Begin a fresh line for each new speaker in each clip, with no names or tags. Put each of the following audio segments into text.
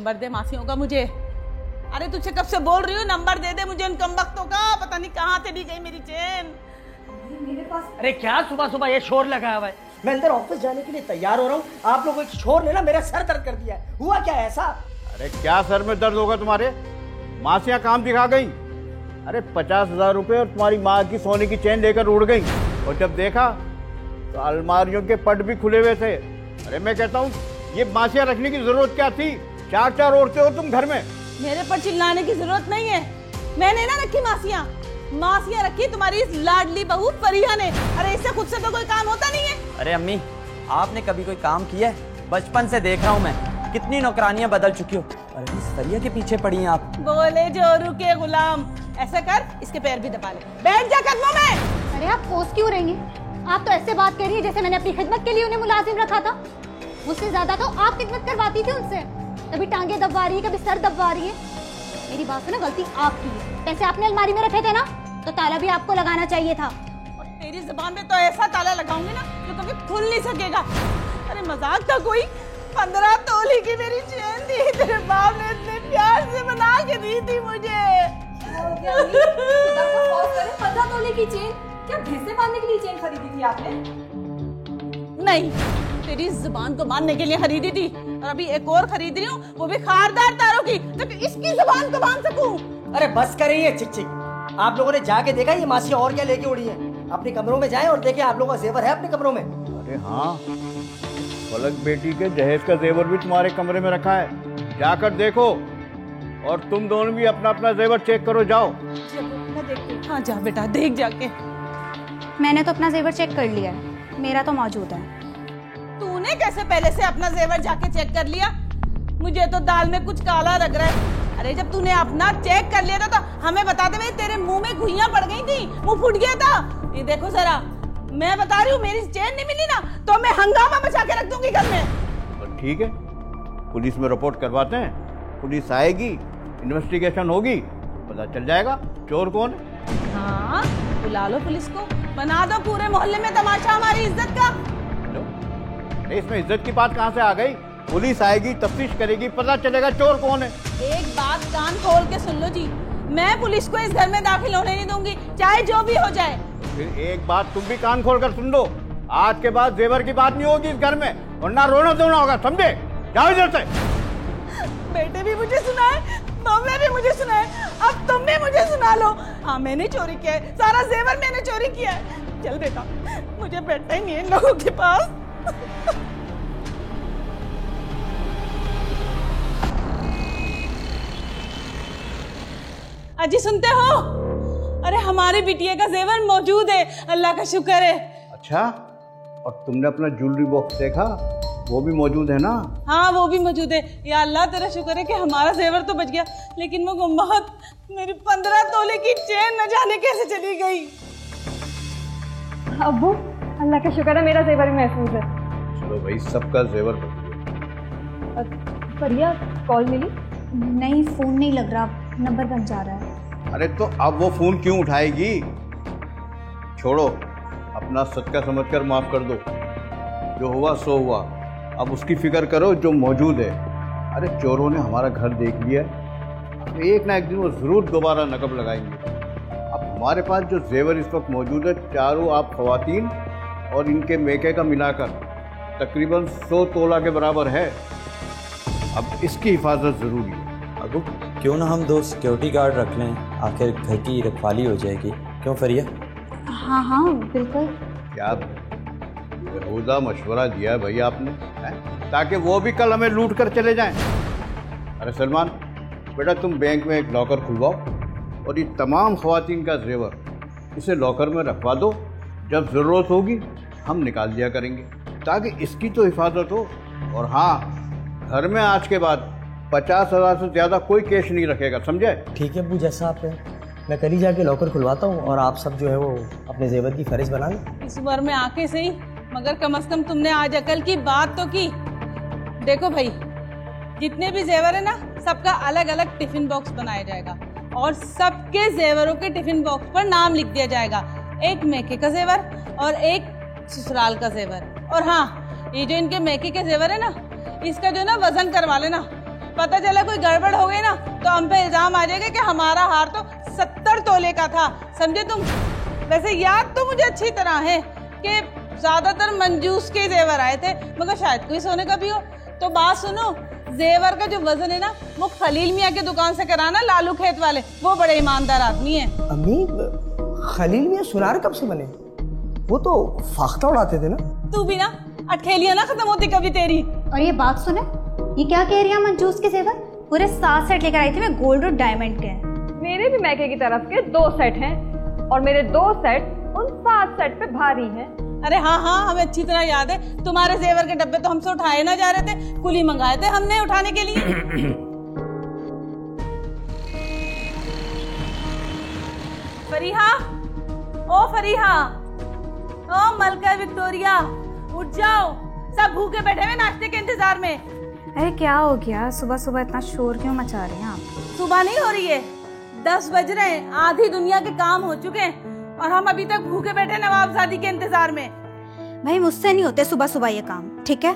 Number दे मासियों का मुझे। अरे तुझे कब से बोल रही हूँ नंबर दे दे मुझे उन कमबख्तों का। पता नहीं कहाँ चली गई मेरी चेन
मेरे पास।
अरे क्या सुबह सुबह ये शोर लगाया हुआ है?
मैं अंदर ऑफिस जाने के लिए तैयार हो रहा हूँ, आप लोगों के शोर ने ना मेरा सर दर्द कर दिया है। हुआ क्या ऐसा?
अरे क्या सर में दर्द होगा तुम्हारे? मासियाँ काम दिखा गई। अरे 50,000 रुपए और तुम्हारी माँ की सोने की चेन लेकर उड़ गई, और जब देखा तो अलमारियों के पट भी खुले हुए थे। अरे मैं कहता हूँ ये मासियाँ रखने की जरूरत क्या थी? 4-4 औरतें हो तुम घर में।
मेरे पर चिल्लाने की जरूरत नहीं है, मैंने ना रखी मासियाँ। मासियाँ रखी तुम्हारी इस लाडली बहू फरिया ने। अरे इससे खुद से तो कोई काम होता नहीं है।
अरे अम्मी, आपने कभी कोई काम किया है? बचपन से देख रहा हूँ मैं, कितनी नौकरानियां बदल चुकी हो। अरे इस फरिया के पीछे पड़ी हैं आप।
बोले जोरू के गुलाम। ऐसा कर, इसके पैर भी दबा ले, बैठ जा कदमों में।
अरे आप फोर्स क्यों रही हैं? आप तो ऐसे बात कर रही है जैसे मैंने अपनी खिदमत के लिए उन्हें मुलाजिम रखा था। मुझसे ज्यादा तो आप खिदमत करवाती थी उनसे। कभी टांगे दबवा रही है, कभी सर दबवा रही है। मेरी बात सुनो, गलती आपकी है। पैसे आपने अलमारी में रखे थे ना, तो ताला भी आपको लगाना चाहिए था।
और तेरी जुबान में तो ऐसा ताला लगाऊंगी ना जो कभी खुल नहीं सकेगा। अरे मजाक था कोई? 15 तोले की मेरी चेन थी, तेरे बाप ने इतने प्यार से बना के दी थी मुझे।
15 तोले की चेन? क्या भैंसे बांधने के लिए चेन खरीदी थी आपने?
नहीं, तेरी जुबान को बांधने के लिए खरीदी थी, और अभी एक और खरीद रही हूँ, वो भी खारदार तारों की, ताकि इसकी जुबान को बांध सकूं।
अरे बस करिए चिक चिक। आप लोगों ने जाके देखा ये मासियाँ और क्या लेके उड़ी हैं? अपने कमरों में जाएं और देखें आप लोगों का जेवर है अपने कमरों में।
अरे हाँ, पलक बेटी के जहेज का जेवर भी तुम्हारे कमरे में रखा है, जाकर देखो। और तुम दोनों भी अपना अपना जेवर चेक करो, जाओ।
मैं देखती हूँ। हाँ जा बेटा, देख जाके।
मैंने तो अपना जेवर चेक कर लिया है, मेरा तो मौजूद है।
तूने कैसे पहले से अपना जेवर जाके चेक कर लिया? मुझे तो दाल में कुछ काला लग रहा है। अरे जब तूने अपना चेक कर लिया था तो हमें बता दे भाई, तेरे मुंह में घुइयां पड़ गई थी, मुंह फूट गया था। ये देखो जरा, मैं बता रही हूँ, मेरी चेन नहीं मिली ना तो मैं हंगामा मचा के रख दूंगी घर में।
तो ठीक है, पुलिस में रिपोर्ट करवाते हैं। पुलिस आएगी, इन्वेस्टिगेशन होगी, पता चल जाएगा चोर कौन है।
हाँ, बुला लो पुलिस को, बना दो पूरे मोहल्ले में तमाशा हमारी इज्जत का।
इसमें इज्जत की बात कहाँ से आ गई? पुलिस आएगी, तफ्तीश करेगी, पता चलेगा चोर कौन है।
एक बात कान खोल के सुन लो जी, मैं पुलिस को इस घर में दाखिल होने नहीं दूंगी, चाहे जो भी हो जाए।
फिर एक बात तुम भी कान खोल कर सुन लो, आज के बाद जेवर की बात नहीं होगी इस घर में, वरना रोना धोना होगा, समझे? जाओ इधर से।
बेटे भी मुझे सुनाए, मम्मी भी मुझे सुनाए, अब तुम भी मुझे सुना लो। हाँ, मैंने चोरी किया है, सारा जेवर मैंने चोरी किया है। चल बेटा, मुझे बैठना ही नहीं है इन लोगों के पास। अजी सुनते हो? अरे हमारे बिटिया का जेवर मौजूद है, अल्लाह का शुक्र है।
अच्छा, और तुमने अपना ज्वेलरी बॉक्स देखा? वो भी मौजूद है ना?
हाँ, वो भी मौजूद है। या अल्लाह तेरा शुक्र है कि हमारा जेवर तो बच गया, लेकिन वो गुम्बद, मेरी 15 तोले की चेन न जाने कैसे चली गई।
अब्बू, अल्लाह का शुक्र है मेरा जेवर भी महफूज है।
चलो भाई, सबका जेवर बच गया।
फरिया कॉल मिली? नहीं, फोन नहीं लग रहा, नंबर बन जा रहा है।
अरे तो अब वो फोन क्यों उठाएगी? छोड़ो, अपना सदका समझकर माफ कर दो। जो हुआ सो हुआ, अब उसकी फिक्र करो जो मौजूद है। अरे चोरों ने हमारा घर देख लिया, अब एक ना एक दिन वो जरूर दोबारा नकब लगाएंगे। अब हमारे पास जो जेवर इस वक्त मौजूद है, चारों आप खवातीन और इनके मेके का मिलाकर तकरीबन 100 तोला के बराबर है। अब इसकी हिफाजत जरूरी है।
अबू, क्यों ना हम 2 सिक्योरिटी गार्ड रख लें, आखिर घर की रखवाली हो जाएगी। क्यों फरिया?
हाँ हाँ बिल्कुल।
क्या बेहुदा मशवरा दिया है भैया आपने, ताकि वो भी कल हमें लूट कर चले जाएं। अरे सलमान बेटा, तुम बैंक में एक लॉकर खुलवाओ और ये तमाम खवातीन का जेवर इसे लॉकर में रखवा दो। जब ज़रूरत होगी हम निकाल दिया करेंगे, ताकि इसकी तो हिफाजत हो। और हाँ, घर में आज के बाद 50,000 से ज़्यादा कोई कैश नहीं रखेगा, समझे?
ठीक है अब्बू, जैसा आप कहें। मैं कल ही जाके लॉकर खुलवाता हूँ और आप सब जो है वो अपने जेवर की फहरिस्त बना लें।
इस उम्र में आके सही, मगर कम से कम तुमने आज अकल की बात तो की। देखो भाई, जितने भी जेवर है ना, सबका अलग अलग टिफिन बॉक्स बनाया जाएगा और सबके जेवरों के टिफिन बॉक्स पर नाम लिख दिया जाएगा। एक मेके का जेवर और एक ससुराल का जेवर। और हाँ, ये जो इनके मेके के जेवर है ना, इसका जो ना वजन करवा लेना, पता चला कोई गड़बड़ हो गई ना तो हम पे इल्जाम आ जाएगा कि हमारा हार तो 70 तोले का था, समझे तुम। वैसे याद तो मुझे अच्छी तरह है कि ज्यादातर मंजूस के जेवर आए थे, मगर शायद कोई सोने का भी हो। तो बात सुनो, जेवर का जो वजन है ना वो खलील मियाँ की दुकान से कराना, लालू खेत वाले, वो बड़े ईमानदार आदमी है।
अम्मी, खलील मियाँ सुनार कब से बने? वो तो फाख्ता उड़ाते थे ना।
तू भी ना अठेलियां ना खत्म होती कभी तेरी।
और ये बात सुने, ये क्या कह रही है मंजूस के जेवर? पूरे 7 सेट लेकर आई थी मैं, गोल्ड और डायमंड के।
मेरे भी मैके की तरफ के 2 सेट हैं और मेरे 2 सेट उन 7 सेट पे भारी हैं।
अरे हाँ हाँ, हमें अच्छी तरह याद है। तुम्हारे जेवर के डब्बे तो हमसे उठाए ना जा रहे थे, कुली मंगाए थे हमने उठाने के लिए। फरीहा, ओ फरीहा, ओ मलका विक्टोरिया, उठ जाओ, सब भूखे बैठे हुए नाश्ते के इंतजार में।
अरे क्या हो गया, सुबह सुबह इतना शोर क्यों मचा रहे हैं आप?
सुबह नहीं हो रही है, 10 बज रहे हैं, आधी दुनिया के काम हो चुके हैं और हम अभी तक भूखे बैठे नवाबजादी के इंतजार में।
भाई मुझसे नहीं होते सुबह सुबह ये काम, ठीक है?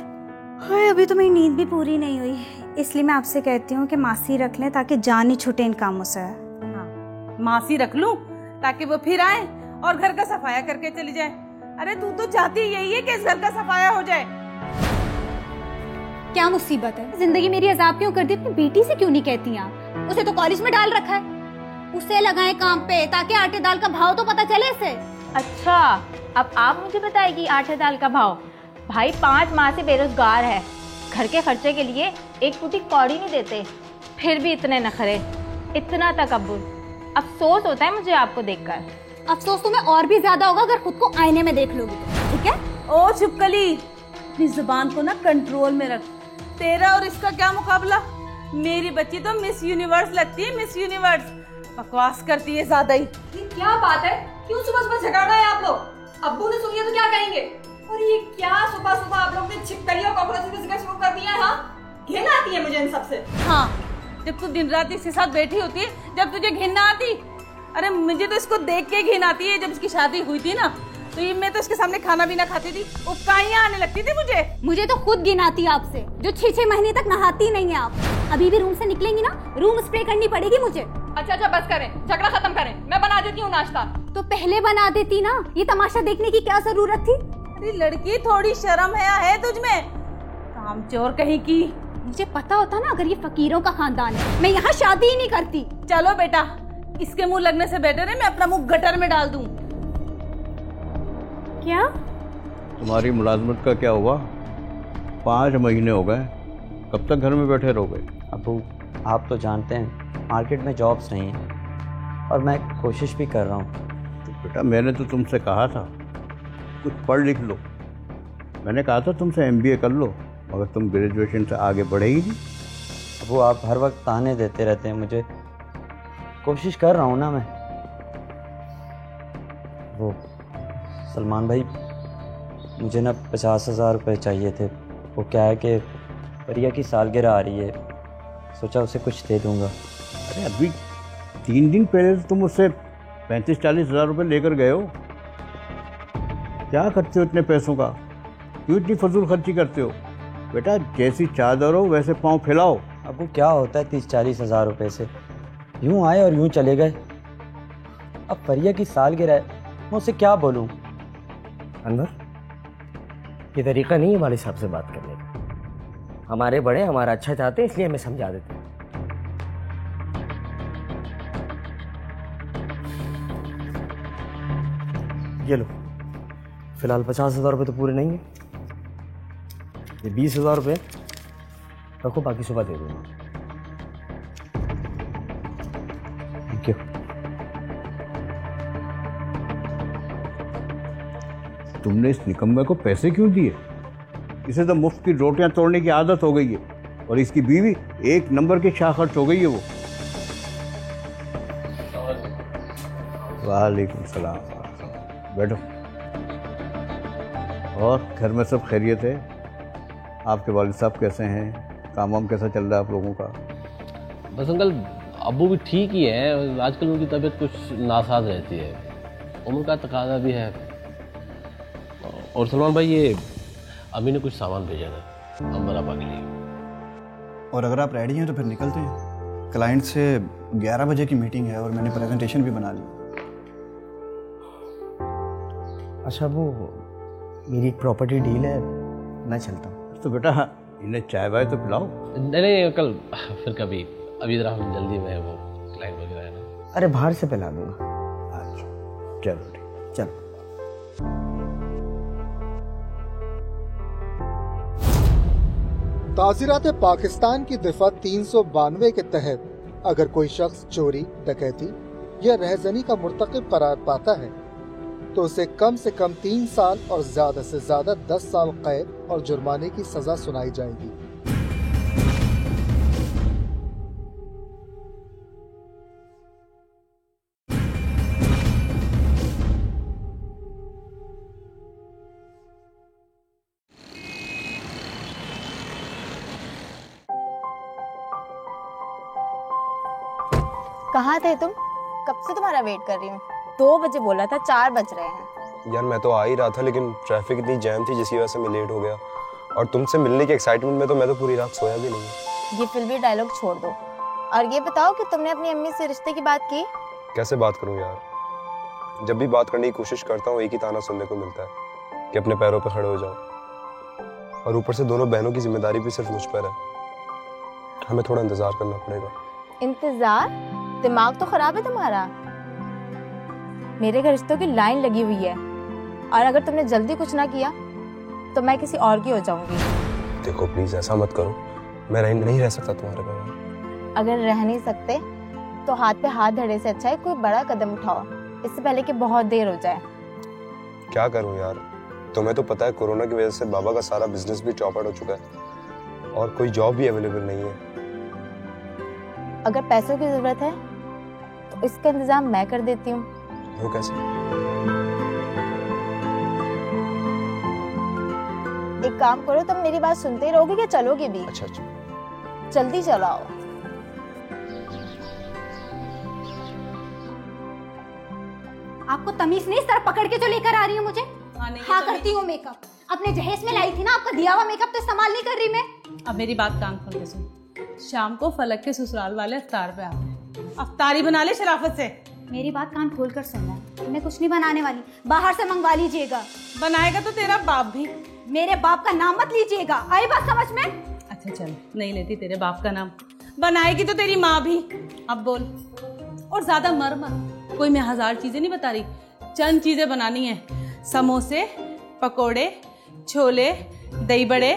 हाय, अभी तो मेरी नींद भी पूरी नहीं हुई, इसलिए मैं आपसे कहती हूँ कि मासी रख लें ताकि जान ही छूटे इन कामों से।
हाँ, मासी रख लूं ताकि वो फिर आए और घर का सफाया करके चली जाए। अरे तू तो चाहती यही है कि इस घर का सफाया हो जाए।
क्या मुसीबत है, जिंदगी मेरी अजाब क्यों कर दी? अपनी बेटी से क्यों नहीं कहती आप? उसे तो कॉलेज में डाल रखा है, उसे लगाए काम पे ताकि आटे दाल का भाव तो पता चले इसे।
अच्छा, अब आप मुझे बताएगी आटे दाल का भाव? भाई 5 माह से बेरोजगार है, घर के खर्चे के लिए एक टूटी कौड़ी नहीं देते, फिर भी इतने नखरे, इतना तकब्बुर। अफसोस होता है मुझे आपको देखकर।
अफसोस तुम्हें और भी ज्यादा होगा अगर खुद को आईने में देख लोगी तो, ठीक है?
ओ चुपकली, अपनी जुबान को ना कंट्रोल में रख। तेरा और इसका क्या मुकाबला? मेरी बच्ची तो मिस यूनिवर्स लगती है, मिस यूनिवर्स। बकवास करती है ज्यादा ही।
ये क्या बात है, क्यों सुबह सुबह झगड़ना है आप लोग? अब्बू ने सुन लिया तो क्या कहेंगे? और ये क्या सुबह सुबह आप लोग ने छिपकली और कॉकरोच का जिक्र शुरू कर दिया है? हाँ, घिन आती है मुझे इन सबसे।
हाँ, जब तू दिन रात इसके साथ बैठी होती है, जब तुझे घिन ना आती? अरे मुझे तो इसको देख के घिन आती है। जब इसकी शादी हुई थी ना तो ये मैं तो इसके सामने खाना भी ना खाती थी, उपकाइयां आने लगती थी मुझे
तो खुद घिन आती है आपसे, जो 6-6 महीने तक नहाती नहीं है आप। अभी भी रूम से निकलेंगी ना, रूम स्प्रे करनी पड़ेगी मुझे।
अच्छा बस करें, झगड़ा खत्म करें, मैं बना देती हूँ नाश्ता।
तो पहले बना देती ना, ये तमाशा देखने की क्या जरूरत थी?
अरे लड़की, थोड़ी शर्म है तुझ में, कामचोर कहीं की।
मुझे पता होता ना अगर ये फकीरों का खानदान है, मैं यहाँ शादी ही नहीं करती।
चलो बेटा, इसके मुंह लगने से बेटर है मैं अपना मुंह गटर में डाल दूं।
क्या?
तुम्हारी मुलाजमत का क्या हुआ? 5 महीने हो गए, कब तक घर में बैठे रहोगे?
अबू, आप तो जानते हैं मार्केट में जॉब्स नहीं हैं और मैं कोशिश भी कर रहा हूँ।
तो बेटा, मैंने तो तुमसे कहा था कुछ पढ़ लिख लो। मैंने कहा था तुमसे MBA कर लो, मगर तुम ग्रेजुएशन से आगे बढ़े ही नहीं।
अबू, आप हर वक्त ताने देते रहते हैं मुझे, कोशिश कर रहा हूँ ना मैं। वो सलमान भाई, मुझे ना 50,000 रुपये चाहिए थे। वो क्या है कि परिया की सालगिरह आ रही है, सोचा उसे कुछ दे दूँगा।
अरे अभी 3 दिन पहले तो तुम उससे 35-40 हज़ार रुपये लेकर गए हो। क्या करते हो इतने पैसों का? क्यों इतनी फजूल खर्ची करते हो? बेटा, जैसी चादर हो वैसे पाँव फैलाओ।
अब वो क्या होता है 30-40 हज़ार रुपये से? यूँ आए और यूँ चले गए। अब परिया की सालगिरह है, मैं उसे क्या बोलूँ?
अनवर, ये तरीका नहीं है हमारे साहब से बात करने का। हमारे बड़े हमारा अच्छा चाहते हैं, इसलिए हमें समझा देते हैं। ये लो, फिलहाल 50,000 रुपये तो पूरे नहीं है, ये 20,000 रुपये रखो, बाकी सुबह दे दूँगा।
Thank you.
तुमने इस निकम्मे को पैसे क्यों दिए? इसे तो मुफ्त की रोटियां तोड़ने की आदत हो गई है, और इसकी बीवी 1 नंबर की शाखर्च हो गई है वो। वालेकुम सलाम, बैठो। और घर में सब खैरियत है? आपके वालिद साहब कैसे हैं? काम वाम कैसा चल रहा है आप लोगों का?
बस अंकल, अब्बू भी ठीक ही है, आजकल उनकी तबीयत कुछ नासाज रहती है, उम्र का तकाजा भी है। और सलमान भाई, ये अम्मी ने कुछ सामान भेजा था अम्बर आपा के लिए।
और अगर आप रेडी हैं तो फिर निकलते हैं। क्लाइंट से 11 बजे की मीटिंग है और मैंने प्रेजेंटेशन भी बना ली।
अच्छा वो मेरी एक प्रॉपर्टी डील है, मैं चलता हूँ।
तो बेटा इन्हें चाय वाय तो पिलाओ।
नहीं अंकल, फिर कभी, अभी जरा हम जल्दी में है, वो क्लाइंट वगैरह है ना।
अरे बाहर से पिला दूंगा।
अच्छा चलो ठीक,
चलो।
ताज़ीरात पाकिस्तान की दफ़ा 392 के तहत अगर कोई शख्स चोरी, डकैती या रहजनी का मुर्तकिब करार पाता है तो उसे कम से कम 3 साल और ज़्यादा से ज़्यादा 10 साल कैद और जुर्माने की सज़ा सुनाई जाएगी।
कहाँ थे तुम? कब से तुम्हारा वेट कर रही हूँ। 2 बजे बोला था, 4 बज रहे हैं।
यार मैं तो आ ही रहा था, लेकिन ट्रैफिक इतनी जैम थी जिसकी वजह से मैं लेट हो गया। और तुमसे मिलने के एक्साइटमेंट में तो मैं तो पूरी रात सोया भी नहीं।
ये फिल्मी डायलॉग छोड़ दो और ये बताओ कि तुमने अपनी अम्मी से रिश्ते की बात की?
कैसे बात करूं यार, जब भी बात करने की कोशिश करता हूँ एक ही ताना सुनने को मिलता है कि अपने पैरों पर खड़े हो जाओ। और ऊपर से दोनों बहनों की जिम्मेदारी भी सिर्फ मुझ पर है। हमें थोड़ा इंतजार करना पड़ेगा।
इंतजार? दिमाग तो खराब है तुम्हारा। मेरे घर रिश्तों की लाइन लगी हुई है और अगर तुमने जल्दी कुछ ना किया तो मैं किसी और की हो जाऊंगी।
देखो प्लीज ऐसा मत करो, मैं नहीं रह सकता तुम्हारे बगैर।
अगर रह नहीं सकते तो हाथ पे हाथ धरे से अच्छा है कोई बड़ा कदम उठाओ, इससे पहले कि बहुत देर हो जाए।
क्या करूं यार, तुम्हें तो पता है कोरोना की वजह से बाबा का सारा बिजनेस भी चौपट हो चुका है और कोई जॉब भी अवेलेबल नहीं है।
अगर पैसों की जरूरत है तो इसका इंतजाम मैं कर देती हूँ।
वो कैसे?
एक काम करो, तुम मेरी बात सुनते ही रहोगे क्या चलोगे भी?
अच्छा।
जल्दी चलाओ।
आपको तमीज नहीं, सर पकड़ के जो लेकर आ रही हूँ मुझे। हाँ करती हूँ मेकअप, अपने जहेज में लाई थी ना, आपका दिया हुआ मेकअप तो इस्तेमाल नहीं कर रही मैं।
अब मेरी बात कान खोल के सुन। शाम को फलक के ससुराल वाले अफ्तार पे आते हैं, अफ्तारी बना ले शराफत से।
मेरी बात कान खोल कर सुनना, मैं कुछ नहीं बनाने वाली, बाहर से मंगवा लीजिएगा।
बनाएगा तो तेरा बाप भी।
मेरे बाप का नाम मत लीजिएगा, आई बात समझ में?
अच्छा चल, नहीं लेती तेरे बाप का नाम। बनाएगी तो तेरी माँ भी। अब बोल, और ज्यादा मर मत। कोई मैं 1000 चीजें नहीं बता रही, चंद चीजें बनानी है। समोसे, पकोड़े, छोले, दही बड़े,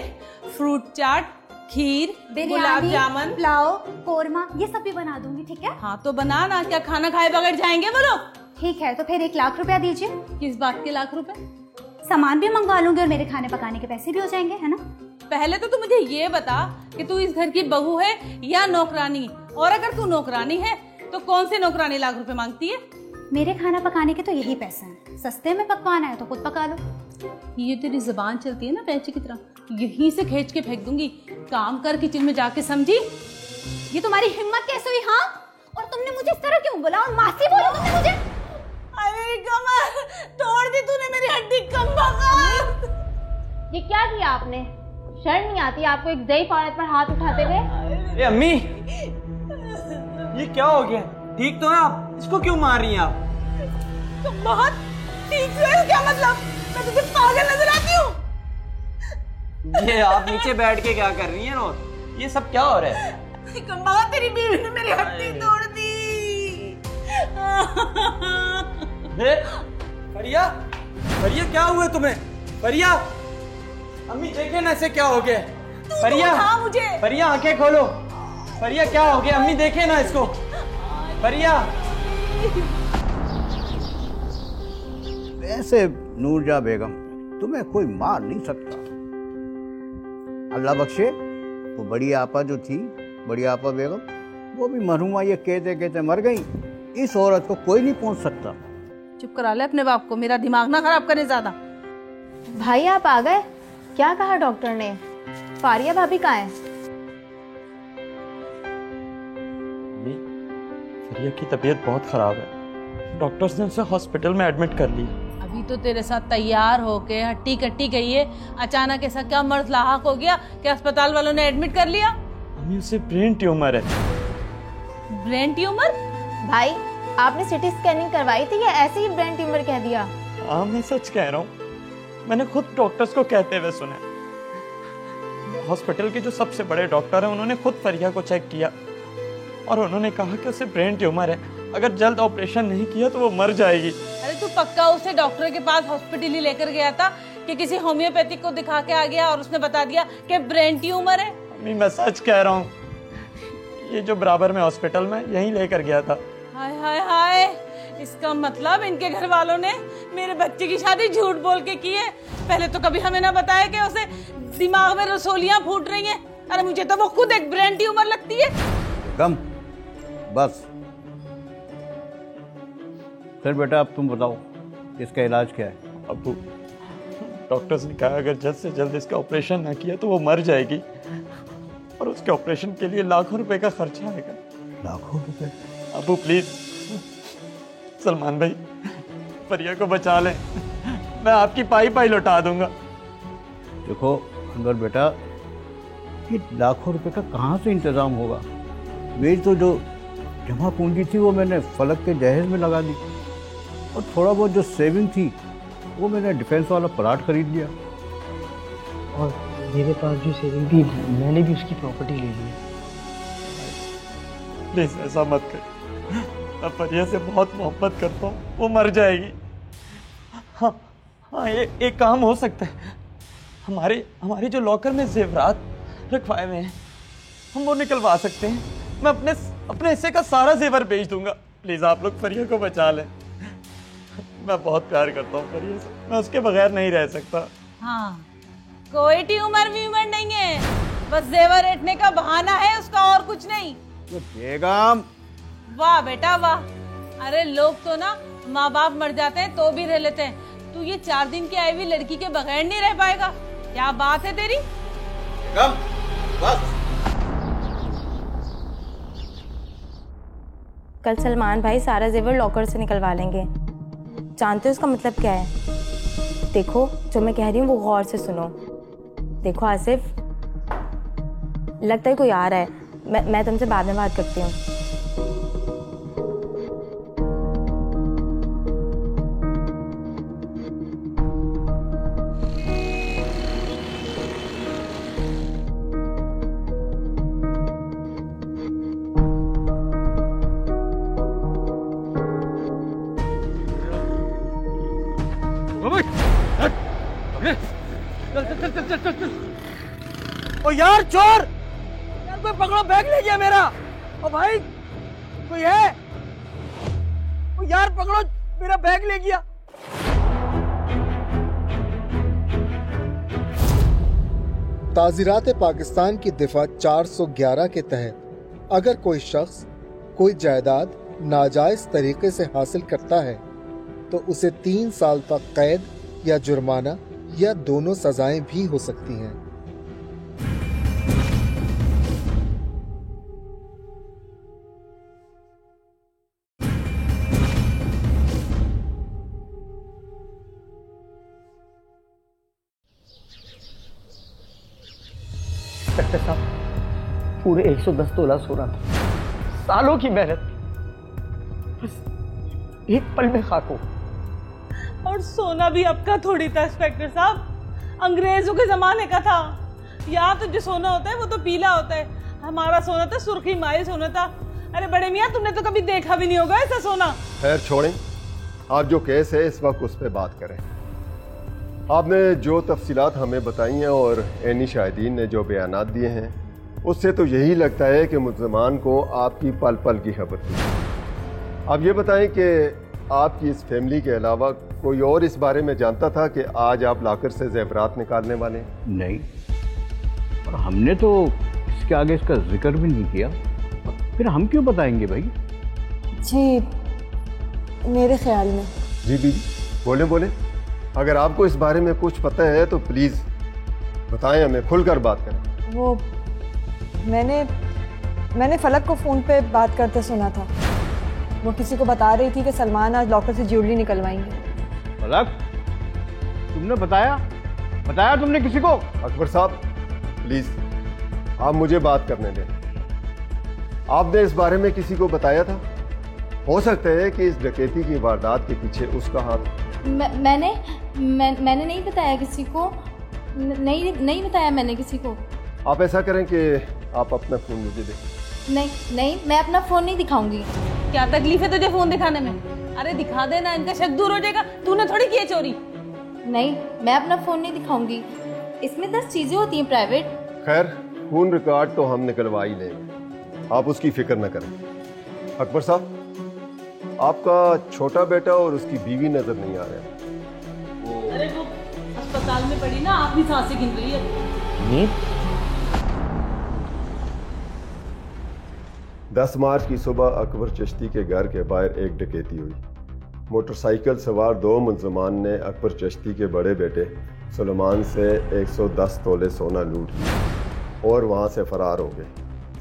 फ्रूट चाट, खीर, गुलाब जामुन,
पुलाव, कोरमा, ये सब भी बना दूंगी, ठीक है?
हाँ तो बना ना, क्या खाना खाए बगैर जाएंगे वो लोग?
ठीक है, तो फिर 1 लाख रुपया दीजिए।
किस बात के लाख रुपए?
सामान भी मंगवा लूंगी और मेरे खाने पकाने के पैसे भी हो जाएंगे, है ना?
पहले तो तू मुझे ये बता कि तू इस घर की बहू है या नौकरानी, और अगर तू नौकरानी है तो कौन से नौकरानी लाख रुपए मांगती है?
मेरे खाना पकाने के तो यही पैसे हैं, सस्ते में पकवाना है तो खुद पका लो।
ये तेरी जुबान चलती है ना पैंचे की तरह, यहीं से खींच के फेंक दूंगी। काम कर किचन में जाके, समझी?
ये तुम्हारी हिम्मत कैसे हुई? हाँ, और तुमने मुझे इस तरह क्यों बोला? और मासी बोला तुमने मुझे?
अरे कमर तोड़ दी तूने मेरी हड्डी, कमबख्त।
ये क्या किया आपने? शर्म नहीं आती आपको एक ज़ईफ औरत पर हाथ उठाते हुए?
अम्मी, ये क्या हो गया? ठीक तो है आप? इसको क्यों मार रही हैं आप?
तुम बहुत ठीक है, क्या मतलब? मैं तुझे पागल नजर आती हूँ?
ये आप नीचे बैठ के क्या कर रही हैं रोज? ये सब क्या हो रहा है?
कमबख्त, तेरी बीवी ने मेरी हड्डी तोड़ दी।
फरिया, फरिया क्या हुआ तुम्हें? फरिया, अम्मी देखे ना इसे क्या हो गया? फरिया,
मुझे
फरिया आंखें खोलो। फरिया क्या हो गया? अम्मी देखे ना इसको। फरिया।
वैसे नूरजहाँ बेगम, तुम्हें कोई मार नहीं सकता। अल्लाह बख्शे, वो बड़ी आपा जो थी, बड़ी आपा बेगम, वो भी मरहुमा ये कहते कहते मर गई। इस औरत को कोई नहीं पहुंच सकता।
चुप करा ले अपने बाप को, मेरा दिमाग ना खराब करे ज्यादा।
भाई आप आ गए? क्या कहा डॉक्टर ने? फारिया भाभी कहाँ है?
फरिया की तबीयत बहुत खराब है, डॉक्टर्स ने उसे हॉस्पिटल में एडमिट कर लिया।
अभी तो तेरे साथ तैयार होके हट्टी कट्टी गई है, अचानक ऐसा क्या मर्ज लाहक हो गया कि अस्पताल वालों ने एडमिट कर लिया?
मम्मी उसे ब्रेन ट्यूमर है।
Brain tumour?
भाई आपने सिटी स्कैनिंग करवाई थी या ऐसे ही ब्रेन ट्यूमर कह दिया?
हाँ मैं सच कह रहा हूँ, मैंने खुद डॉक्टर्स को कहते हुए सुना। हॉस्पिटल के जो सबसे बड़े डॉक्टर हैं उन्होंने खुद फरिया को चेक किया और उन्होंने कहा कि उसे ब्रेन ट्यूमर है, अगर जल्द ऑपरेशन नहीं किया तो वो मर जाएगी।
अरे तू पक्का उसे डॉक्टर के पास हॉस्पिटल ही लेकर गया था कि किसी होम्योपैथिक को दिखा के आ गया और उसने बता दिया कि ब्रेन ट्यूमर है?
मम्मी मैं सच कह रहा हूँ, ये जो बराबर में हॉस्पिटल में यहीं लेकर गया था।
हाय हाय हाय, इसका मतलब इनके घर वालों ने मेरे बच्चे की शादी झूठ बोल के की है। पहले तो कभी हमें ना बताया कि उसे दिमाग में रसोलियां फूट रही हैं। अरे मुझे तो वो खुद एक ब्रेन ट्यूमर लगती है।
कम बस। फिर बेटा अब तुम बताओ इसका इलाज क्या है?
अब्बू डॉक्टर्स ने कहा अगर जल्द से जल्द इसका ऑपरेशन ना किया तो वो मर जाएगी और उसके ऑपरेशन के लिए लाखों रुपए का खर्चा आएगा।
लाखों रुपए?
अब्बू प्लीज सलमान भाई फरिया को बचा लें, मैं आपकी पाई पाई लौटा दूंगा।
देखो अगर बेटा ये लाखों रुपए का कहाँ से इंतजाम होगा? मेरी तो जो जमा पूंजी थी वो मैंने फलक के जहेज में लगा दी और थोड़ा बहुत जो सेविंग थी वो मैंने डिफेंस वाला प्लाट खरीद लिया।
और मेरे पास जो सेविंग थी मैंने भी उसकी प्रॉपर्टी ले ली है।
प्लीज ऐसा मत कर, मैं फरिया से बहुत मोहब्बत करता हूँ, वो मर जाएगी। हाँ हाँ एक काम हो सकता है, हमारे जो लॉकर में जेवरात रखवाए हुए हैं हम वो निकलवा सकते हैं। मैं अपने हिस्से का सारा जेवर बेच दूंगा। प्लीज आप लोग फरिया को बचा लें, मैं बहुत प्यार करता हूँ फरिया से, मैं उसके बगैर नहीं रह सकता।
हाँ कोई ट्यूमर व्यूमर नहीं है, बस जेवर ऐंठने का बहाना है उसका और कुछ नहीं।
बेगम
वाह बेटा वाह, अरे लोग तो ना माँ बाप मर जाते हैं तो भी रह लेते हैं, तू ये 4 दिन की आई हुई लड़की के बगैर नहीं रह पाएगा। क्या बात है तेरी?
बेगम बस।
कल सलमान भाई सारा जेवर लॉकर से निकलवा लेंगे। जानते हो उसका मतलब क्या है? देखो जो मैं कह रही हूँ वो गौर से सुनो। देखो आसिफ, लगता है कोई आ रहा है, मैं तुमसे बाद में बात करती हूँ।
ओ यार चोर, यार कोई पकड़ो, बैग ले गया मेरा। ओ भाई कोई है? ओ यार पकड़ो, मेरा बैग ले गया।
ताज़ीरात पाकिस्तान की दिफा 411 के तहत अगर कोई शख्स कोई जायदाद नाजायज तरीके से हासिल करता है तो उसे 3 साल तक कैद या जुर्माना या दोनों सजाएं भी हो सकती हैं।
इंस्पेक्टर साहब पूरे 110 तोला सोना था, सालों की मेहनत बस एक पल में खाक हो।
और सोना भी आपका थोड़ी था इंस्पेक्टर साहब, अंग्रेजों के जमाने का था। यहाँ तो जो सोना होता है वो तो पीला होता है, हमारा सोना था सुर्खी माइल सोना था। अरे बड़े मियाँ तुमने तो कभी देखा भी नहीं होगा ऐसा सोना।
खैर छोड़ें, आप जो केस है इस वक्त उस पर बात करें। आपने जो तफसीलात हमें बताई हैं और एनी शाहिदीन ने जो बयानात दिए हैं उससे तो यही लगता है कि मुल्ज़िमान को आपकी पल पल की खबर थी। आप ये बताएं कि आपकी इस फैमिली के अलावा कोई और इस बारे में जानता था कि आज आप लाकर से ज़ेवरात निकालने वाले हैं?
नहीं, और हमने तो इसके आगे इसका जिक्र भी नहीं किया, फिर हम क्यों बताएंगे भाई?
जी मेरे ख्याल में।
जी बीबी बोले बोले, अगर आपको इस बारे में कुछ पता है तो प्लीज़ बताएं, हमें खुलकर बात करें।
वो मैंने फलक को फ़ोन पे बात करते सुना था, वो किसी को बता रही थी कि सलमान आज लॉकर से ज्वेलरी निकलवाएंगे।
फलक, तुमने बताया तुमने किसी को?
अकबर साहब प्लीज़ आप मुझे बात करने दें। आपने इस बारे में किसी को बताया था? हो सकता है कि इस डकैती की वारदात के पीछे उसका हाथ।
मैंने नहीं बताया किसी को। नहीं बताया मैंने किसी को।
आप ऐसा करें कि आप अपना फ़ोन मुझे दें।
नहीं, मैं अपना फ़ोन नहीं दिखाऊंगी।
क्या तकलीफ है तुझे फोन दिखाने में? अरे दिखा देना, इनका शक दूर हो जाएगा। तूने थोड़ी की है चोरी।
नहीं, मैं अपना फ़ोन नहीं दिखाऊंगी। इसमें 10 चीज़ें होती हैं प्राइवेट।
खैर, फोन रिकॉर्ड तो हम निकलवा ही लेंगे, आप उसकी फिक्र न करें। अकबर साहब, आपका छोटा बेटा और उसकी बीवी नजर नहीं आ रहे।
अरे वो अस्पताल में पड़ी ना, आप भी सांसें गिन रही है।
10 मार्च की सुबह अकबर चिश्ती के घर के बाहर एक डकैती हुई। मोटरसाइकिल सवार 2 मुलजमान ने अकबर चिश्ती के बड़े बेटे सलमान से 110 तोले सोना लूट लिया और वहां से फरार हो गए।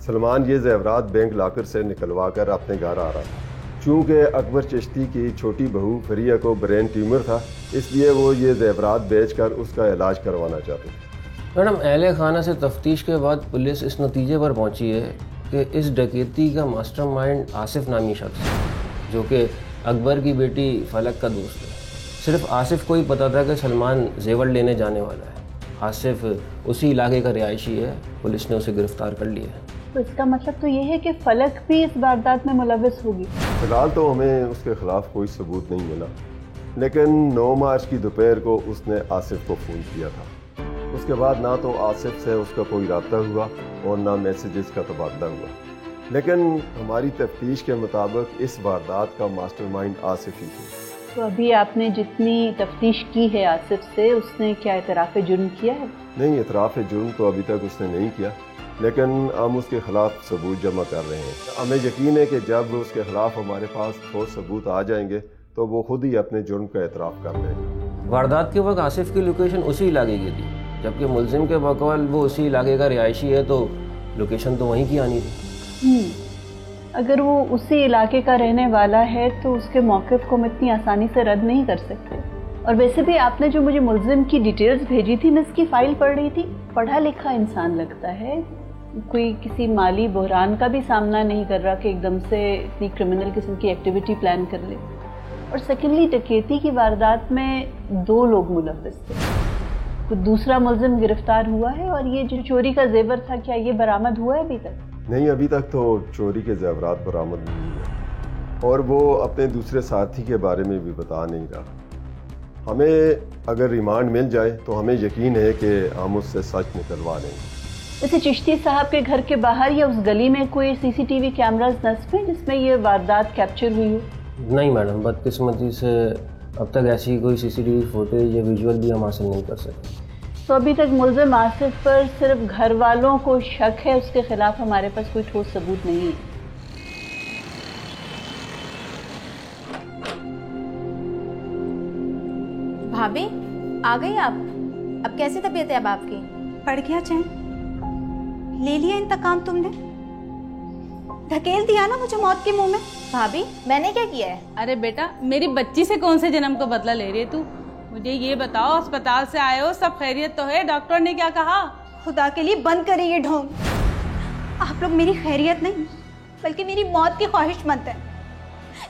सलमान ये जेवरात बैंक लॉकर से निकलवा कर अपने घर आ रहा था। चूँकि अकबर चिश्ती की छोटी बहू फरिया को ब्रेन ट्यूमर था, इसलिए वो ये जेवरात बेचकर उसका इलाज करवाना चाहते थे।
मैडम, अहले खाना से तफ्तीश के बाद पुलिस इस नतीजे पर पहुंची है कि इस डकैती का मास्टरमाइंड आसिफ नामी शख्स है, जो कि अकबर की बेटी फलक का दोस्त है। सिर्फ आसिफ को ही पता था कि सलमान जेवर लेने जाने वाला है। आसिफ उसी इलाके का रिहायशी है। पुलिस ने उसे गिरफ्तार कर लिया है।
तो इसका मतलब तो ये है कि फलक भी इस वारदात में मुलविस होगी।
फिलहाल तो हमें उसके खिलाफ कोई सबूत नहीं मिला, लेकिन 9 मार्च की दोपहर को उसने आसिफ को फ़ोन किया था। उसके बाद ना तो आसिफ से उसका कोई रब्ता हुआ और ना मैसेजेस का तबादला हुआ। लेकिन हमारी तफ्तीश के मुताबिक इस वारदात का मास्टरमाइंड आसिफ ही है।
तो अभी आपने जितनी तफ्तीश की है आसिफ से, उसने क्या इतराफ़ जुर्म किया है?
नहीं, इतराफ़ जुर्म तो अभी तक उसने नहीं किया, लेकिन हम उसके खिलाफ सबूत जमा कर रहे हैं। हमें यकीन है कि जब उसके खिलाफ हमारे पास ठोस सबूत आ जाएंगे तो वो खुद ही अपने जुर्म का एतराफ़ कर लेंगे।
वारदात के वक्त आसिफ की लोकेशन उसी इलाके की थी, जबकि मुलजिम के बकौल वो उसी इलाके का रिहायशी है, तो लोकेशन तो वहीं की आनी थी।
अगर वो उसी इलाके का रहने वाला है तो उसके मौक़िफ़ को हम इतनी आसानी से रद्द नहीं कर सकते। और वैसे भी आपने जो मुझे मुलजिम की डिटेल्स भेजी थी, मैं इसकी फ़ाइल पढ़ रही थी। पढ़ा लिखा इंसान लगता है, कोई किसी माली बहरान का भी सामना नहीं कर रहा कि एकदम से इतनी क्रिमिनल किस्म की एक्टिविटी प्लान कर ले। और सेकेंडली, डकैती की वारदात में 2 लोग मुलव्विस थे। तो दूसरा मुलजिम गिरफ्तार हुआ है। और ये जो चोरी का जेवर था, क्या ये बरामद हुआ है अभी तक?
नहीं, अभी तक तो चोरी के जेवरात बरामद नहीं हुए और वो अपने दूसरे साथी के बारे में भी बता नहीं रहा। हमें अगर रिमांड मिल जाए तो हमें यकीन है कि हम उससे सच निकलवा लेंगे।
वैसे चिश्ती साहब के घर के बाहर या उस गली में कोई CCTV कैमरास नस्ब हैं जिसमें ये वारदात कैप्चर हुई हो?
नहीं मैडम, बदकिस्मती से अब तक ऐसी कोई CCTV फुटेज या विजुअल भी हम हासिल नहीं कर सके।
तो अभी तक मुलजिम आसिफ पर सिर्फ घर वालों को शक है, उसके खिलाफ हमारे पास कोई ठोस सबूत नहीं है।
भाभी, आ गई आप? अब कैसी तबीयत है अब आपकी?
पड़ गया चैन? ले लिया इंतकाम तुमने? धकेल दिया ना मुझे मौत के मुंह में।
भाभी, मैंने क्या किया है?
अरे बेटा, मेरी बच्ची से कौन से जन्म का बदला ले रही है तू? मुझे ये बताओ, अस्पताल से आए हो, सब खैरियत तो है? डॉक्टर ने क्या कहा?
खुदा के लिए बंद करिए ये ढोंग। आप लोग मेरी खैरियत नहीं बल्कि मेरी मौत की ख्वाहिशमंद है,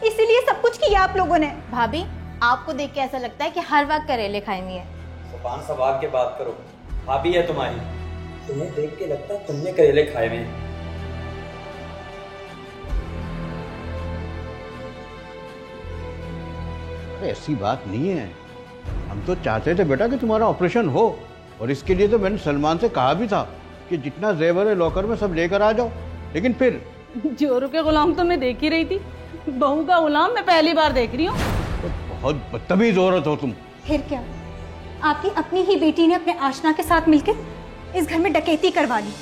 इसीलिए सब कुछ किया आप लोगों ने।
भाभी, आपको देख के ऐसा लगता है कि हर वक्त करेले खाएंगी है।
सुभान सवाब के बात करो, भाभी है तुम्हारी, तुम्हें देख के लगता है तुमने करेले खाए हुए हैं।
अरे ऐसी बात नहीं है, हम तो चाहते थे बेटा कि तुम्हारा ऑपरेशन हो, और इसके लिए तो मैंने सलमान से कहा भी था कि जितना जेवर है लॉकर में सब लेकर आ जाओ, लेकिन फिर
जोरू के गुलाम तो मैं देख ही रही थी, बहू का गुलाम मैं पहली बार देख रही हूँ।
तो बहुत बदतमीज औरत हो तुम।
फिर क्या, आपकी अपनी ही बेटी ने अपने आशना के साथ मिलकर इस घर में डकैती करवा ली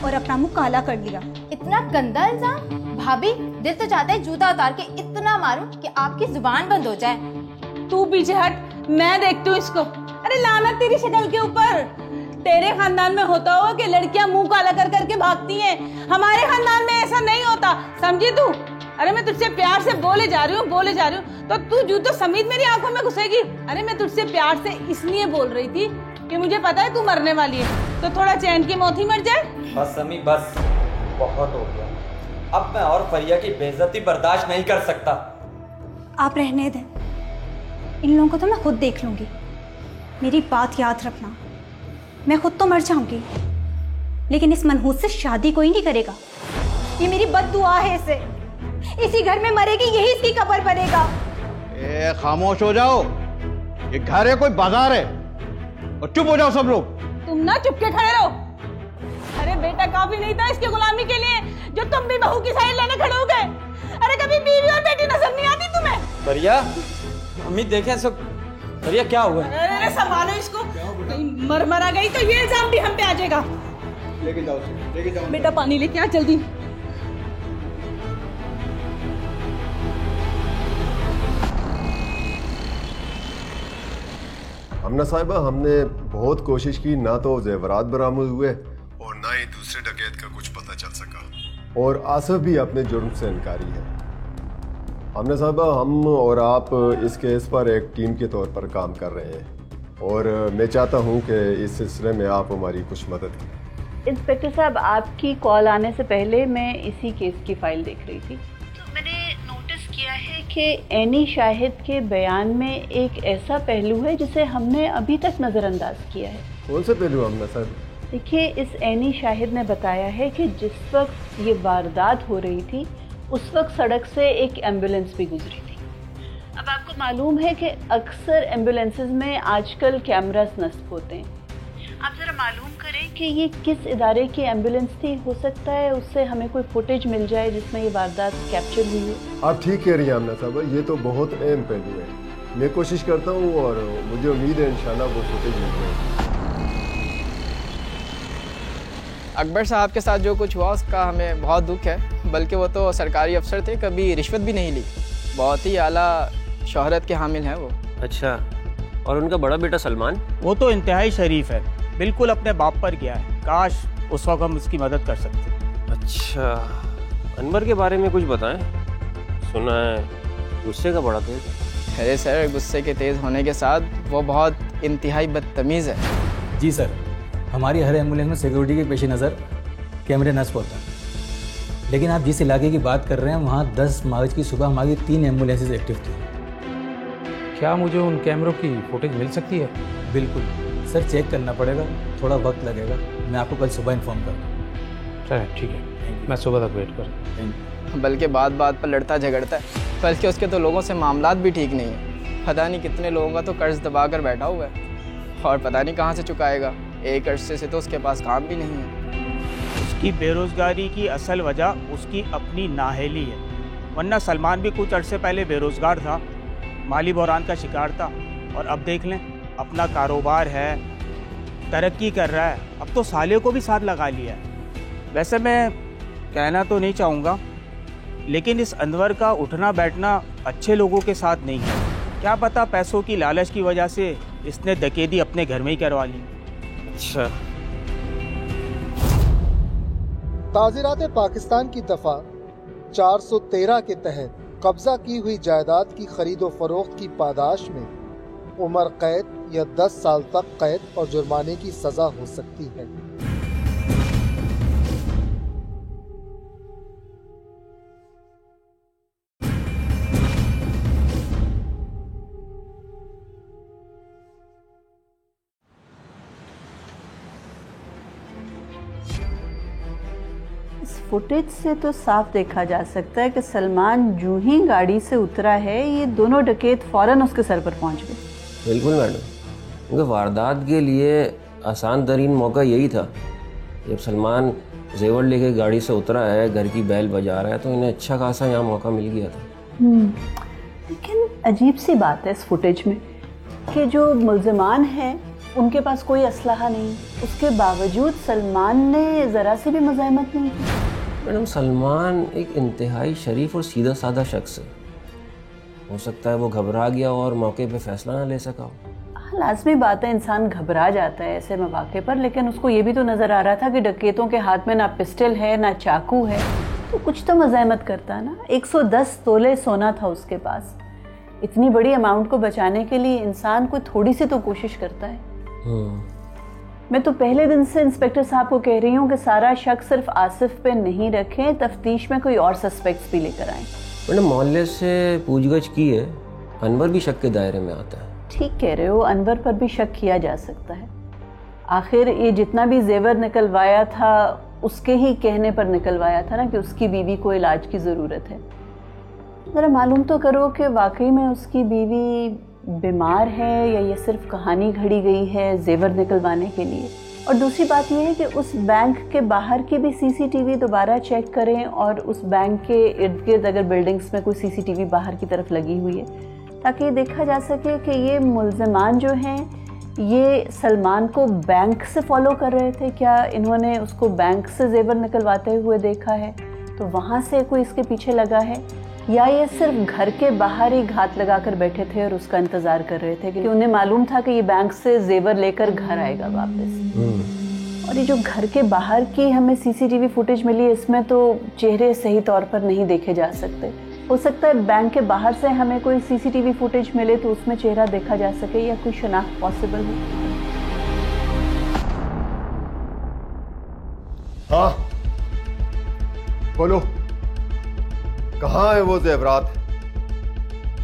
और अपना मुंह काला कर लिया।
इतना गंदा इल्जाम? भाभी, दिल तो चाहता है जूता उतार के इतना मारूं कि आपकी जुबान बंद हो जाए।
तू पीछे हट, मैं देखती हूँ इसको। अरे लानत तेरी शक्ल के ऊपर। तेरे खानदान में होता होगा कि लड़कियां मुंह काला कर करके भागती हैं, हमारे खानदान में ऐसा नहीं होता, समझी तू? अरे मैं तुझसे प्यार से बोले जा रही हूँ, तो तू जूतों समेत मेरी आंखों में घुसेगी। अरे मैं तुझसे प्यार से इसलिए बोल रही थी कि मुझे पता है तू मरने वाली है, तो थोड़ा चैन की मौत ही मर जाए।
बस अम्मी, बस बहुत हो गया। अब मैं और फरिया की बेइज्जती बर्दाश्त नहीं कर सकता।
आप रहने दें, इन लोगों को तो मैं खुद देख लूंगी। मेरी बात याद रखना, मैं खुद तो मर जाऊंगी, लेकिन इस मनहूस से शादी कोई नहीं करेगा। ये मेरी बद्दुआ है इसे। इसी घर में मरेगी, यही इसकी कब्र बनेगा।
ए, खामोश हो जाओ, ये घर है कोई बाजार है, और चुप हो जाओ सब लोग।
तुम ना चुप के खड़े रहो। अरे बेटा काफी नहीं था इसकी गुलामी के लिए जो तुम भी बहू की साइड लेने खड़े हो गए। अरे कभी बीवी और बेटी नजर नहीं आती तुम्हें?
फरिया, अम्मी देखें सो। फरिया क्या हुआ?
अरे संभालो इसको, मर मरा गई तो ये इल्जाम भी हम पे आ जाएगा।
लेके जाओ, लेके जाओ।
बेटा पानी लेके आ जल्दी।
हमना साहिबा, हमने बहुत कोशिश की, ना तो जेवरात बरामद हुए और ना ही दूसरे डकैत का कुछ पता चल सका, और आसिफ भी अपने जुर्म से इनकारी है। हमना साहिबा, हम और आप इस केस पर एक टीम के तौर पर काम कर रहे हैं, और मैं चाहता हूं कि इस सिलसिले में आप हमारी कुछ मदद करें।
इंस्पेक्टर साहब, आपकी कॉल आने से पहले मैं इसी केस की फाइल देख रही थी, तो मैंने नोटिस किया है कि एनी शाहिद के बयान में एक ऐसा पहलू है जिसे हमने अभी तक नज़रअंदाज किया है।
कौन से पहलू हमना साहब?
देखिए, इस एनी शाहिद ने बताया है कि जिस वक्त ये वारदात हो रही थी उस वक्त सड़क से एक एम्बुलेंस भी गुजरी थी। अब आपको मालूम है कि अक्सर एम्बुलेंसेस में आजकल कैमरास नस्ब होते हैं। आप ज़रा मालूम करें कि ये किस इदारे की एम्बुलेंस थी। हो सकता है उससे हमें कोई फुटेज मिल जाए जिसमें ये वारदात कैप्चर हुई हो।
आप ठीक कह रही हैं आमना साहब, ये तो बहुत अहम पहलू है। मैं कोशिश करता हूँ और मुझे उम्मीद है इंशाल्लाह वो फुटेज मिल जाएगी।
अकबर साहब के साथ जो कुछ हुआ उसका हमें बहुत दुख है, बल्कि वो तो सरकारी अफसर थे, कभी रिश्वत भी नहीं ली, बहुत ही आला शोहरत के हामिल हैं वो।
अच्छा, और उनका बड़ा बेटा सलमान?
वो तो इंतहाई शरीफ है, बिल्कुल अपने बाप पर गया है। काश उस वक्त हम उसकी मदद कर सकते।
अच्छा, अनवर के बारे में कुछ बताएं। सुना है गुस्से का बड़ा तेज है।
अरे सर, गुस्से के तेज़ होने के साथ वो बहुत इंतहाई बदतमीज़ है।
जी सर, हमारी हर एम्बुलेंस में सिक्योरिटी के पेश नज़र कैमरे नस्ब होता है, लेकिन आप जिस इलाके की बात कर रहे हैं वहाँ 10 मार्च की सुबह हमारी 3 एम्बुलेंसेज एक्टिव थी।
क्या मुझे उन कैमरों की फुटेज मिल सकती है?
बिल्कुल सर, चेक करना पड़ेगा, थोड़ा वक्त लगेगा। मैं आपको कल सुबह इन्फॉर्म कर दूँ।
चलिए ठीक है, मैं सुबह तक वेट कर।
बल्कि बात बात पर लड़ता झगड़ता है, बल्कि उसके तो लोगों से मामलात भी ठीक नहीं है। पता नहीं कितने लोगों का तो कर्ज दबा कर बैठा हुआ है और पता नहीं कहाँ से चुकाएगा। एक अरसे से तो उसके पास काम भी नहीं है।
उसकी बेरोजगारी की असल वजह उसकी अपनी नाअहली है, वरना सलमान भी कुछ अरसे पहले बेरोजगार था, माली बहरान का शिकार था, और अब देख लें अपना कारोबार है, तरक्की कर रहा है। अब तो साले को भी साथ लगा लिया है। वैसे मैं कहना तो नहीं चाहूँगा, लेकिन इस अनवर का उठना बैठना अच्छे लोगों के साथ नहीं है। क्या पता पैसों की लालच की वजह से इसने डकैती अपने घर में ही करवा ली।
अच्छा,
ताज़ीरात पाकिस्तान की दफा 413 के तहत कब्जा की हुई जायदाद की खरीदो फरोख्त की पादाश में उम्र कैद या 10 साल तक कैद और जुर्माने की सजा हो सकती है।
फुटेज से तो साफ देखा जा सकता है कि सलमान जो ही गाड़ी से उतरा है, ये दोनों डकैत फौरन उसके सर पर पहुंच गए।
बिल्कुल मैडम, क्योंकि वारदात के लिए आसान तरीन मौका यही था। जब सलमान जेवर लेके गाड़ी से उतरा है, घर की बैल बजा रहा है, तो इन्हें अच्छा खासा यहाँ मौका मिल गया था।
लेकिन अजीब सी बात है इस फुटेज में कि जो मुल्ज़िमान हैं उनके पास कोई असलहा नहीं, उसके बावजूद सलमान ने ज़रा सी भी मुज़ाहमत नहीं की।
मैडम, सलमान एक इंतहाई शरीफ और सीधा साधा शख्स है। हो सकता है वो घबरा गया और मौके पे फैसला ना ले सका हो।
लाजमी बात है, इंसान घबरा जाता है ऐसे मौके पर, लेकिन उसको ये भी तो नज़र आ रहा था कि डकैतों के हाथ में ना पिस्टल है ना चाकू है, तो कुछ तो मुज़ाहमत करता ना। 110 तोले सोना था उसके पास। इतनी बड़ी अमाउंट को बचाने के लिए इंसान को थोड़ी सी तो कोशिश करता है। मैं तो पहले दिन से इंस्पेक्टर साहब को कह रही हूँ कि सारा शक सिर्फ आसिफ पे नहीं रखें, तफ्तीश में कोई और सस्पेक्ट्स भी लेकर आए।
मैंने मोहल्ले से पूछगछ की है, अनवर भी शक के दायरे में आता है।
ठीक कह रहे हो, अनवर पर भी शक किया जा सकता है। आखिर ये जितना भी जेवर निकलवाया था उसके ही कहने पर निकलवाया था ना कि उसकी बीवी को इलाज की ज़रूरत है। ज़रा मालूम तो करो कि वाकई में उसकी बीवी बीमार है या ये सिर्फ कहानी घड़ी गई है जेवर निकलवाने के लिए। और दूसरी बात ये है कि उस बैंक के बाहर की भी सीसीटीवी दोबारा चेक करें और उस बैंक के इर्द गिर्द अगर बिल्डिंग्स में कोई सीसीटीवी बाहर की तरफ लगी हुई है, ताकि ये देखा जा सके कि ये मुल्ज़िमान जो हैं ये सलमान को बैंक से फॉलो कर रहे थे। क्या इन्होंने उसको बैंक से जेवर निकलवाते हुए देखा है तो वहाँ से कोई इसके पीछे लगा है, या ये सिर्फ घर के बाहर ही घात लगाकर बैठे थे और उसका इंतज़ार कर रहे थे कि उन्हें मालूम था कि ये बैंक से जेवर लेकर घर आएगा वापस। और ये जो घर के बाहर की हमें सीसीटीवी फुटेज मिली है इसमें तो चेहरे सही तौर पर नहीं देखे जा सकते। हो सकता है बैंक के बाहर से हमें कोई सीसीटीवी फुटेज मिले तो उसमें चेहरा देखा जा सके या कोई शनाख्त पॉसिबल हो।
हाँ बोलो, कहाँ है वो जेवरात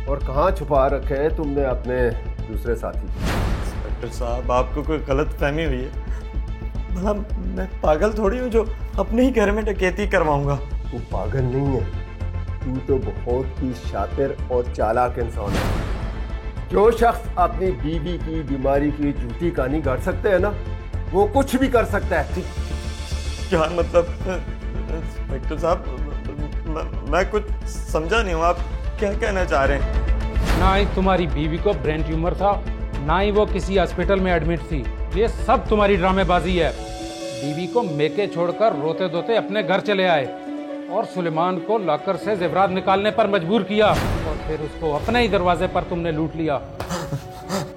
और कहाँ छुपा रखे हैं तुमने अपने दूसरे साथी?
इंस्पेक्टर साहब, आपको कोई गलत फहमी हुई है। भला मैं पागल थोड़ी हूँ जो अपने ही घर में डकैती करवाऊंगा।
तू पागल नहीं है, तू तो बहुत ही शातिर और चालाक इंसान है। जो शख्स अपनी बीवी की बीमारी की झूठी कहानी गढ़ सकते हैं ना, वो कुछ भी कर सकता है।
क्या मतलब इंस्पेक्टर साहब, मैं कुछ समझा नहीं हूँ, आप क्या कहना चाह रहे हैं?
ना ही तुम्हारी बीवी को ब्रेन ट्यूमर था, ना ही वो किसी हॉस्पिटल में एडमिट थी। ये सब तुम्हारी ड्रामेबाजी है। बीवी को मेके छोड़कर रोते धोते अपने घर चले आए और सुलेमान को लॉकर से जेवरात निकालने पर मजबूर किया और फिर उसको अपने ही दरवाजे पर तुमने लूट लिया।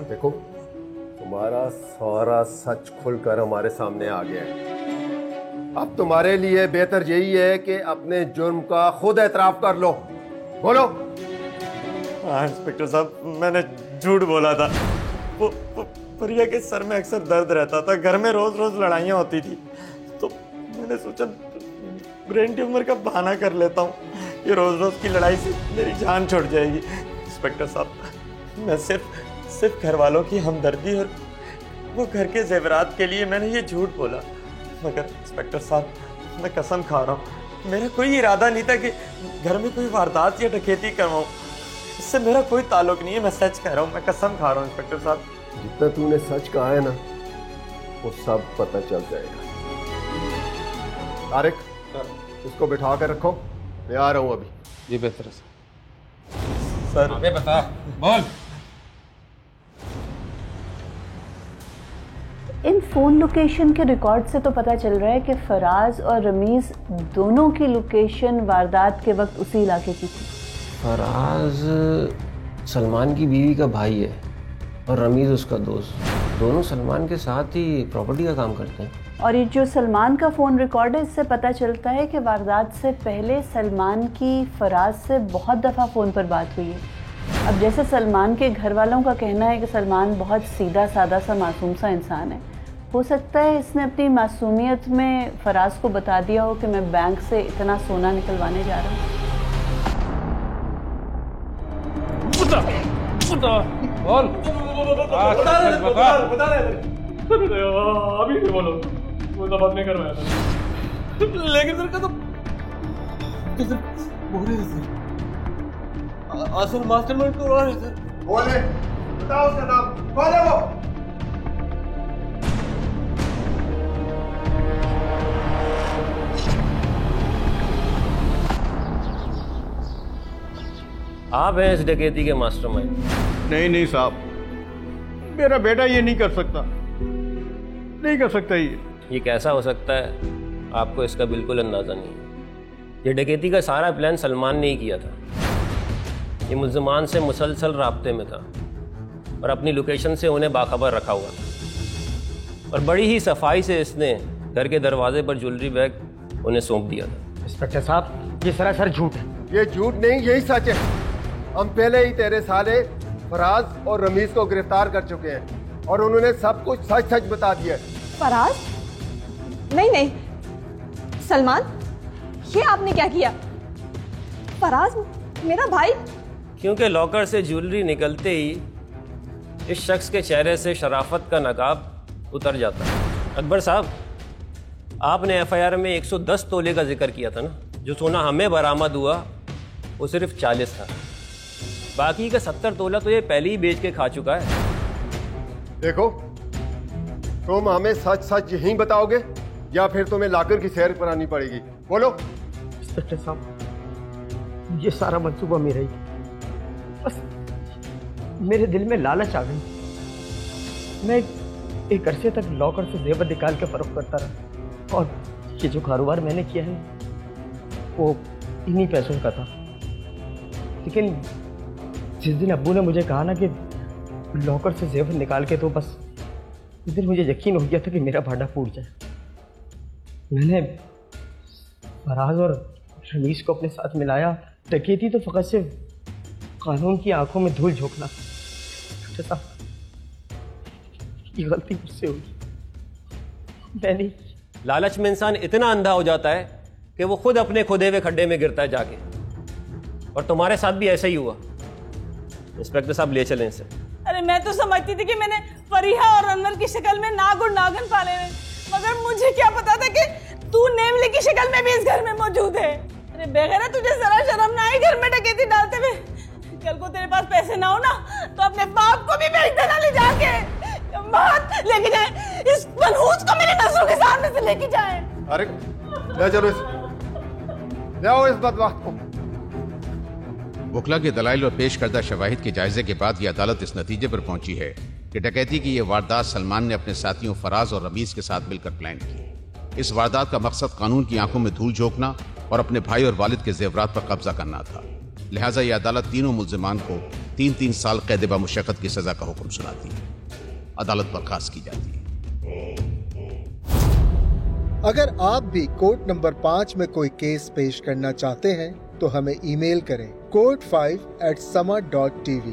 देखो, तुम्हारा सारा सच खुलकर हमारे सामने आ गया है। अब तुम्हारे लिए बेहतर यही है कि अपने जुर्म का खुद एतराफ कर लो। बोलो।
हाँ इंस्पेक्टर साहब, मैंने झूठ बोला था। वो प्रिया के सर में अक्सर दर्द रहता था, घर में रोज रोज लड़ाइयाँ होती थी, तो मैंने सोचा ब्रेन ट्यूमर का बहाना कर लेता हूँ, ये रोज रोज की लड़ाई से मेरी जान छूट जाएगी। इंस्पेक्टर साहब, मैं सिर्फ घर वालों की हमदर्दी और वो घर के जेवरात के लिए मैंने ये झूठ बोला। मगर इंस्पेक्टर साहब, मैं कसम खा रहा हूँ, मेरा कोई इरादा नहीं था कि घर में कोई वारदात या डकैती करवाऊँ। इससे मेरा कोई ताल्लुक नहीं है, मैं सच कह रहा हूँ, मैं कसम खा रहा हूँ इंस्पेक्टर साहब।
जितना तूने सच कहा है ना, वो सब पता चल जाएगा। तारिक, उसको बिठा कर रखो, मैं आ रहा हूँ अभी।
जी बेहतर
सर।
आगे बता, बोल।
इन फ़ोन लोकेशन के रिकॉर्ड से तो पता चल रहा है कि फराज और रमीज़ दोनों की लोकेशन वारदात के वक्त उसी इलाके की थी।
फराज सलमान की बीवी का भाई है और रमीज़ उसका दोस्त। दोनों सलमान के साथ ही प्रॉपर्टी का काम करते हैं।
और ये जो सलमान का फ़ोन रिकॉर्ड है, इससे पता चलता है कि वारदात से पहले सलमान की फराज से बहुत दफ़ा फ़ोन पर बात हुई है। अब जैसे सलमान के घर वालों का कहना है कि सलमान बहुत सीधा सादा सा मासूम सा इंसान है, हो सकता है इसने अपनी मासूमियत में फराज को बता दिया हो कि मैं बैंक से इतना सोना निकलवाने जा रहा हूँ।
बोल।
अभी बोलो, वो तो बात नहीं करवाया था। लेकिन सर का तो बोल रहे सर, असल मास्टरमाइंड तो रहा है सर।
बोले, बताओ उसका नाम, कौन है वो?
आप हैं इस डकैती के मास्टरमाइंड?
नहीं साहब, मेरा बेटा ये नहीं कर सकता, नहीं कर सकता। ये
कैसा हो सकता है, आपको इसका बिल्कुल अंदाज़ा नहीं है। ये डकैती का सारा प्लान सलमान ने ही किया था। ये मुल्ज़िमान से मुसलसल राब्ते में था और अपनी लोकेशन से उन्हें बाखबर रखा हुआ था और बड़ी ही सफाई से इसने घर के दरवाजे पर ज्वेलरी बैग उन्हें सौंप दिया था।
इंस्पेक्टर साहब, ये सरासर झूठ है।
ये झूठ नहीं, यही सच है। हम पहले ही तेरे साले फराज और रमीज को गिरफ्तार कर चुके हैं और उन्होंने सब कुछ सच सच बता दिया।
फराज? नहीं नहीं सलमान, ये आपने क्या किया? फराज मेरा भाई।
क्योंकि लॉकर से ज्वेलरी निकलते ही इस शख्स के चेहरे से शराफत का नकाब उतर जाता है। अकबर साहब, आपने एफआईआर में 110 तोले का जिक्र किया था ना। जो सोना हमें बरामद हुआ वो सिर्फ 40 था। बाकी का 70 तोला तो ये पहले ही बेच के खा चुका है।
देखो, तुम हमें सच सच यही बताओगे या फिर तुम्हें लाकर की सैर करानी पड़ेगी? बोलो।
इंस्पेक्टर साहब, ये सारा मंसूबा मेरा ही, बस मेरे दिल में लालच आ गई। मैं एक अरसे तक लॉकर से जेवर निकाल के फरोख्त करता रहा और ये जो कारोबार मैंने किया है वो इन्हीं पैसों का था। लेकिन जिस दिन अब्बू ने मुझे कहा ना कि लॉकर से जेवर निकाल के, तो बस उस दिन मुझे यकीन हो गया था कि मेरा भाड़ा फूट जाए। मैंने फराज और रमीश को अपने साथ मिलाया। डकैती तो फकत से कानून की आंखों में धूल झोंकना। ये गलती मुझसे हुई, मैं नहीं।
लालच में इंसान इतना अंधा हो जाता है कि वो खुद अपने खुदे हुए खड्डे में गिरता है जाके। और तुम्हारे साथ भी ऐसा ही हुआ। इंस्पेक्टर साहब ले चलें इसे।
अरे मैं तो समझती थी कि मैंने फरीहा और अनवर की शक्ल में नाग और नागिन पाले हैं, मगर मुझे क्या पता था कि तू नेवली की शक्ल में भी इस घर में मौजूद है। अरे बेगैरत, तुझे जरा शर्म ना आई घर में डकैती डालते हुए? कल को तेरे पास पैसे ना हो ना तो अपने बाप को भी बेच देना ले जाके। बात लेके जाए इस मनहूस को, मेरे नजरों के सामने से लेके जाए।
अरे ले चलो ले आओ इस बदबख्त को।
वकला के दलाइल और पेश करदा शवाहिद के जायजे के बाद यह अदालत इस नतीजे पर पहुंची है कि डकैती की यह वारदात सलमान ने अपने साथियों फराज और रमीज के साथ मिलकर प्लान की। इस वारदात का मकसद कानून की आंखों में धूल झोंकना और अपने भाई और वालिद के जेवरात पर कब्जा करना था। लिहाजा यह अदालत तीनों मुल्जिमान को 3-3 साल कैद बमुशक्कत की सजा का हुक्म सुनाती है। अदालत बर्खास्त की जाती है।
अगर आप भी कोर्ट नंबर 5 में कोई केस पेश करना चाहते हैं तो हमें ईमेल करें court5@sama.tv।